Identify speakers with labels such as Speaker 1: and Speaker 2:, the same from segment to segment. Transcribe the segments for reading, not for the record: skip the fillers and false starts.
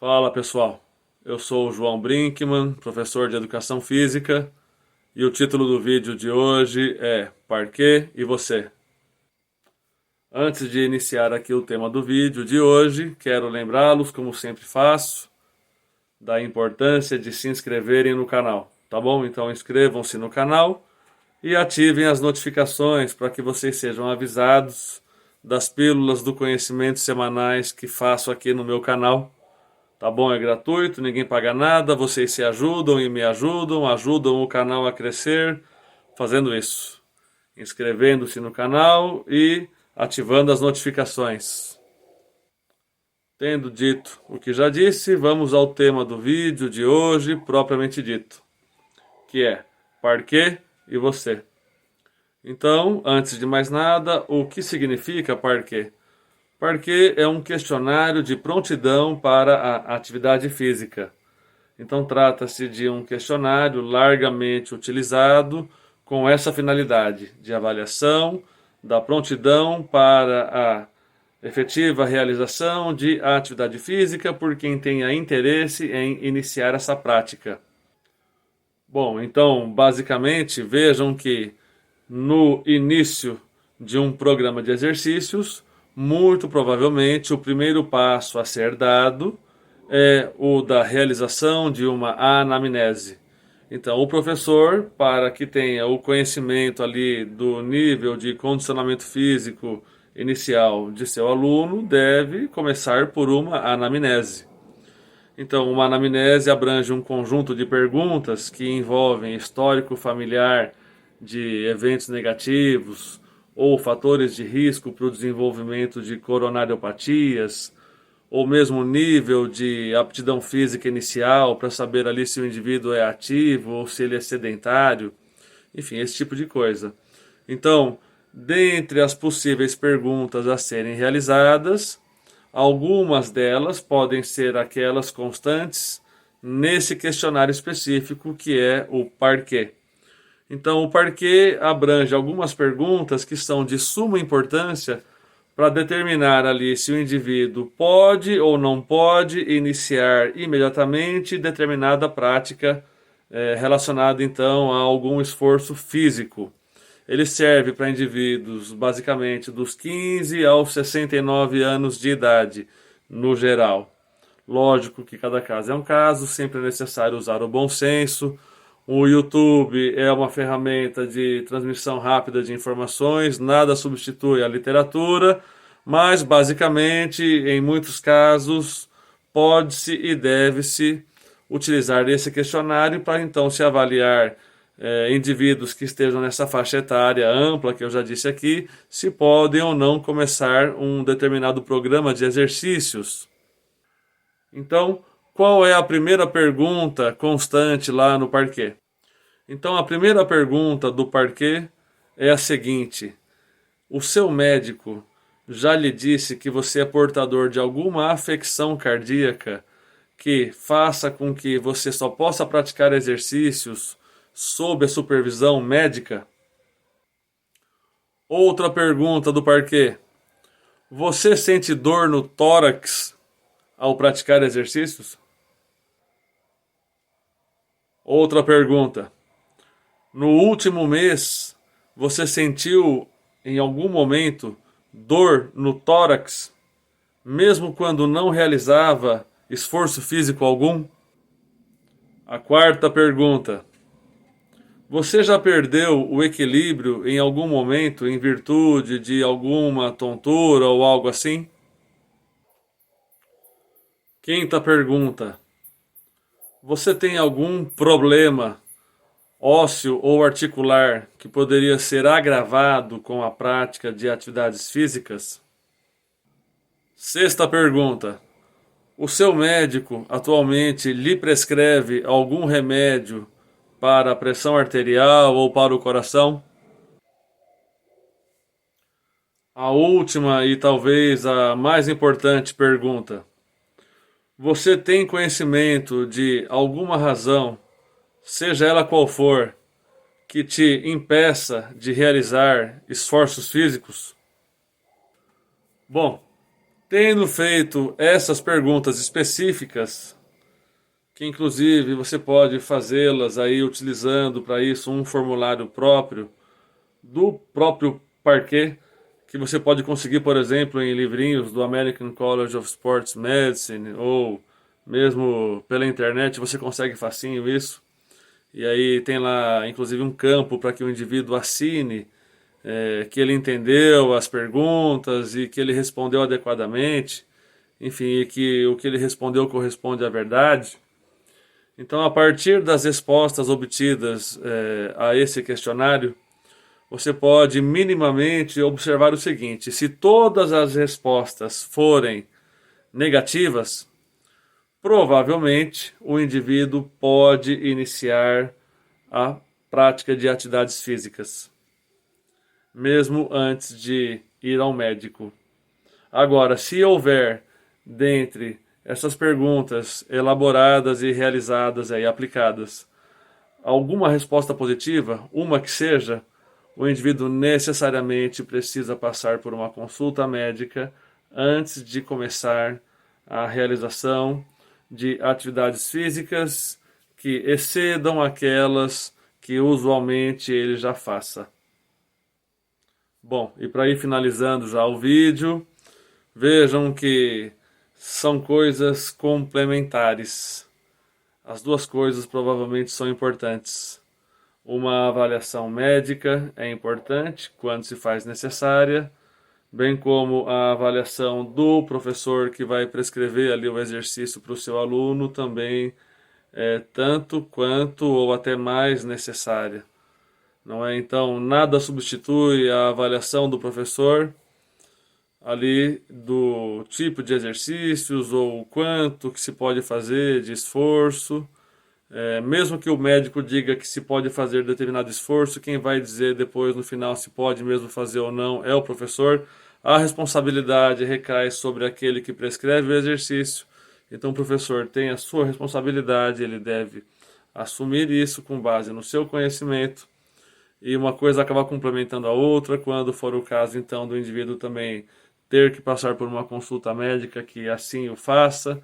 Speaker 1: Fala pessoal, eu sou o João Brinkman, professor de Educação Física, e o título do vídeo de hoje é Parquet e você? Antes de iniciar aqui o tema do vídeo de hoje, quero lembrá-los, como sempre faço, da importância de se inscreverem no canal, tá bom? Então inscrevam-se no canal e ativem as notificações para que vocês sejam avisados das pílulas do conhecimento semanais que faço aqui no meu canal. Tá bom? É gratuito, ninguém paga nada, vocês se ajudam e me ajudam, ajudam o canal a crescer fazendo isso. Inscrevendo-se no canal e ativando as notificações. Tendo dito o que já disse, vamos ao tema do vídeo de hoje, propriamente dito, que é Parquet e você. Então, antes de mais nada, o que significa parquet? Parquet é um questionário de prontidão para a atividade física. Então, trata-se de um questionário largamente utilizado com essa finalidade de avaliação da prontidão para a efetiva realização de atividade física por quem tenha interesse em iniciar essa prática. Bom, então, basicamente, vejam que no início de um programa de exercícios, muito provavelmente o primeiro passo a ser dado é o da realização de uma anamnese. Então, o professor, para que tenha o conhecimento ali do nível de condicionamento físico inicial de seu aluno, deve começar por uma anamnese. Então, uma anamnese abrange um conjunto de perguntas que envolvem histórico familiar de eventos negativos, ou fatores de risco para o desenvolvimento de coronariopatias, ou mesmo nível de aptidão física inicial para saber ali se o indivíduo é ativo ou se ele é sedentário, enfim, esse tipo de coisa. Então, dentre as possíveis perguntas a serem realizadas, algumas delas podem ser aquelas constantes nesse questionário específico que é o parquet. Então, o parquet abrange algumas perguntas que são de suma importância para determinar ali se o indivíduo pode ou não pode iniciar imediatamente determinada prática relacionada então a algum esforço físico. Ele serve para indivíduos basicamente dos 15 aos 69 anos de idade, no geral. Lógico que cada caso é um caso, sempre é necessário usar o bom senso. O YouTube é uma ferramenta de transmissão rápida de informações, nada substitui a literatura, mas basicamente, em muitos casos, pode-se e deve-se utilizar esse questionário para então se avaliar indivíduos que estejam nessa faixa etária ampla, que eu já disse aqui, se podem ou não começar um determinado programa de exercícios. Então, qual é a primeira pergunta constante lá no parquet? Então, a primeira pergunta do parquet é a seguinte: o seu médico já lhe disse que você é portador de alguma afecção cardíaca que faça com que você só possa praticar exercícios sob a supervisão médica? Outra pergunta do parquet: você sente dor no tórax ao praticar exercícios? Outra pergunta: no último mês, você sentiu em algum momento dor no tórax, mesmo quando não realizava esforço físico algum? A quarta pergunta: você já perdeu o equilíbrio em algum momento em virtude de alguma tontura ou algo assim? Quinta pergunta: você tem algum problema ósseo ou articular que poderia ser agravado com a prática de atividades físicas? Sexta pergunta: o seu médico atualmente lhe prescreve algum remédio para a pressão arterial ou para o coração? A última e talvez a mais importante pergunta: você tem conhecimento de alguma razão, seja ela qual for, que te impeça de realizar esforços físicos? Bom, Tendo feito essas perguntas específicas, que inclusive você pode fazê-las aí utilizando para isso um formulário próprio do próprio parquet, que você pode conseguir, por exemplo, em livrinhos do American College of Sports Medicine ou mesmo pela internet, você consegue facinho isso. E aí tem lá, inclusive, um campo para que o indivíduo assine que ele entendeu as perguntas e que ele respondeu adequadamente, enfim, e que o que ele respondeu corresponde à verdade. Então, a partir das respostas obtidas a esse questionário, você pode minimamente observar o seguinte: se todas as respostas forem negativas, provavelmente o indivíduo pode iniciar a prática de atividades físicas, mesmo antes de ir ao médico. Agora, se houver, dentre essas perguntas elaboradas e realizadas e aplicadas, alguma resposta positiva, uma que seja, o indivíduo necessariamente precisa passar por uma consulta médica antes de começar a realização de atividades físicas que excedam aquelas que usualmente ele já faça. Bom, e para ir finalizando já o vídeo, vejam que são coisas complementares. As duas coisas provavelmente são importantes. Uma avaliação médica é importante quando se faz necessária, bem como a avaliação do professor que vai prescrever ali o exercício para o seu aluno também é tanto quanto ou até mais necessária. Não é? Então, nada substitui a avaliação do professor ali do tipo de exercícios ou o quanto que se pode fazer de esforço. Mesmo que o médico diga que se pode fazer determinado esforço, quem vai dizer depois no final se pode mesmo fazer ou não é o professor. A responsabilidade recai sobre aquele que prescreve o exercício. Então o professor tem a sua responsabilidade, ele deve assumir isso com base no seu conhecimento e uma coisa acaba complementando a outra, quando for o caso então do indivíduo também ter que passar por uma consulta médica, que assim o faça,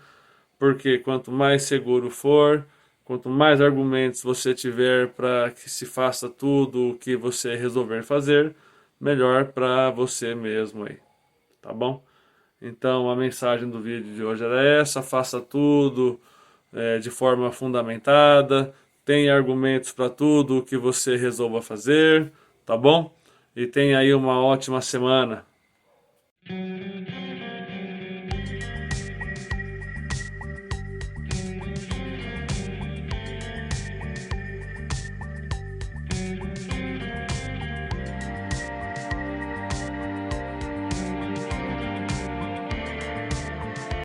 Speaker 1: porque quanto mais seguro for, quanto mais argumentos você tiver para que se faça tudo o que você resolver fazer, melhor para você mesmo aí, tá bom? Então a mensagem do vídeo de hoje era essa: faça tudo de forma fundamentada, tenha argumentos para tudo o que você resolva fazer, tá bom? E tenha aí uma ótima semana.